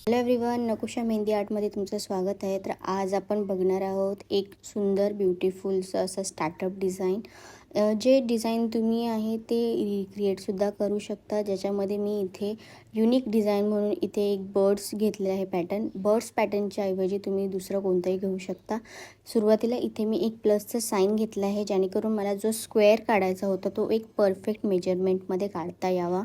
Hello everyone, नकुशा mehndi आर्टमध्ये तुमचं स्वागत आहे. तर आज आपण बघणार आहोत एक सुंदर ब्युटिफुलचं असं स्टार्टअप डिझाईन. जे डिझाईन तुम्ही आहे ते रिक्रिएटसुद्धा करू शकता. ज्याच्यामध्ये मी इथे युनिक डिझाईन म्हणून इथे एक बर्ड्स घेतले आहे पॅटर्न. बर्ड्स पॅटर्नच्या ऐवजी तुम्ही दुसरं कोणतंही घेऊ शकता. सुरुवातीला इथे मी एक प्लसचं साईन घेतलं आहे, जेणेकरून मला जो स्क्वेअर काढायचा होता तो एक परफेक्ट मेजरमेंटमध्ये काढता यावा.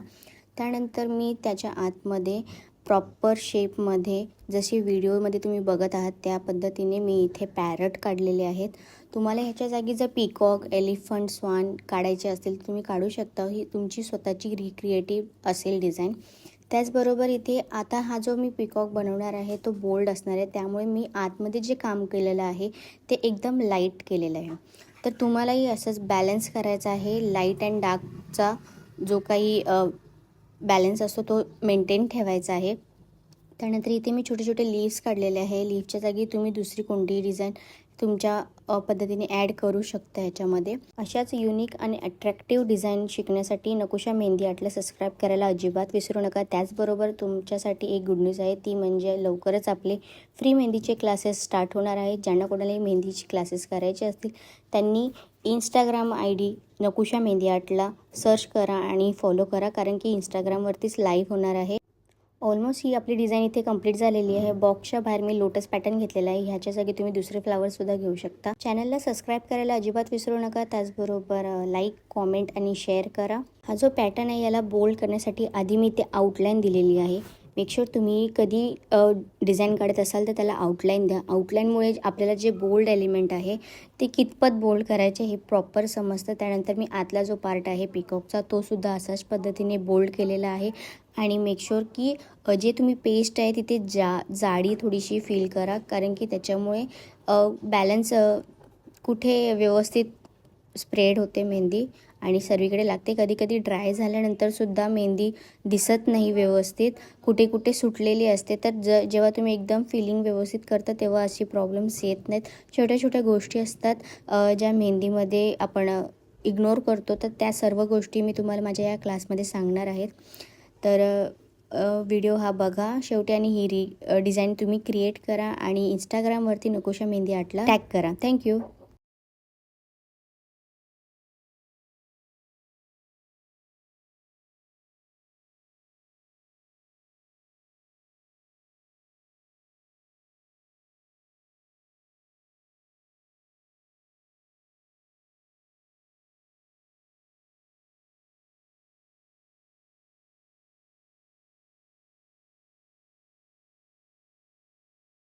त्यानंतर मी त्याच्या आतमध्ये प्रॉपर शेपमध्ये जशी व्हिडिओमध्ये तुम्ही बघत आहात त्या पद्धतीने मी इथे पॅरट काढलेले आहेत. तुम्हाला ह्याच्या जागी जर पीकॉक, एलिफंट, स्वान काढायचे असतील तर तुम्ही काढू शकता. ही तुमची स्वतःची रिक्रिएटिव्ह असेल डिझाईन. त्याचबरोबर इथे आता हा जो मी पीकॉक बनवणार आहे तो बोल्ड असणार आहे, त्यामुळे मी आतमध्ये जे काम केलेलं आहे ते एकदम लाईट केलेलं आहे. तर तुम्हालाही असंच बॅलन्स करायचा आहे. लाईट अँड डार्कचा जो काही बॅलन्स असतो तो मेंटेन ठेवायचा आहे. त्यानंतर इथे मी छोटे छोटे लीव्स काढलेले आहे. लीव्सच्या जागी तुम्ही दुसरी कोणतीही डिझाईन तुमच्या पद्धतीने ॲड करू शकता ह्याच्यामध्ये. अशाच युनिक आणि अट्रॅक्टिव्ह डिझाईन शिकण्यासाठी नकुशा मेहंदी आर्टला सबस्क्राईब करायला अजिबात विसरू नका. त्याचबरोबर तुमच्यासाठी एक गुड न्यूज आहे, ती म्हणजे लवकरच आपले फ्री मेहंदीचे क्लासेस स्टार्ट होणार आहेत. ज्यांना कोणालाही मेहंदीचे क्लासेस करायचे असतील त्यांनी इंस्टाग्राम ID नकुशा मेहंदी आर्टला सर्च करा आणि फॉलो करा, कारण की इंस्टाग्रामवरतीच लाईव्ह होणार आहे. ऑलमोस्ट ही आपली डिझाईन इथे कंप्लीट झालेली आहे. बॉक्सच्या बाहेर मी लोटस पॅटर्न घेतलेला आहे. ह्याच्या जागी तुम्ही दुसरे फ्लावरसुद्धा घेऊ शकता. चॅनलला सबस्क्राईब करायला अजिबात विसरू नका. त्याचबरोबर लाईक, कॉमेंट आणि शेअर करा. हा जो पॅटर्न आहे याला बोल्ड करण्यासाठी आधी मी ते आउटलाईन दिलेली आहे. मेक शुअर तुम्ही कधी डिझाईन काढत असाल तर त्याला आउटलाईन द्या. आउटलाईनमुळे आपल्याला जे बोल्ड एलिमेंट आहे ते कितपत बोल्ड करायचे हे प्रॉपर समजतं. त्यानंतर मी आतला जो पार्ट आहे पीकॉकचा तो सुद्धा असाच पद्धतीने बोल्ड केलेला आहे. आणि मेक शुअर की जे तुम्ही पेस्ट आहे तिथे जाडी थोडीशी फील करा, कारण की त्याच्यामुळे बॅलन्स कुठे व्यवस्थित स्प्रेड होते मेहंदी आणि सर्वीकडे लागते. कधी कधी ड्राय झाल्यानंतरसुद्धा मेहंदी दिसत नाही व्यवस्थित, कुठे कुठे सुटलेली असते. तर जेव्हा तुम्ही एकदम फिलिंग व्यवस्थित करता तेव्हा अशी प्रॉब्लेम्स येत नाहीत. छोट्या छोट्या गोष्टी असतात ज्या मेहंदीमध्ये आपण इग्नोर करतो. तर त्या सर्व गोष्टी मी तुम्हाला माझ्या या क्लासमध्ये सांगणार आहेत. तर व्हिडिओ हा बघा शेवटी आणि ही डिझाईन तुम्ही क्रिएट करा आणि इंस्टाग्रामवरती नकुशा मेहंदी आर्टला टॅग करा. थँक्यू.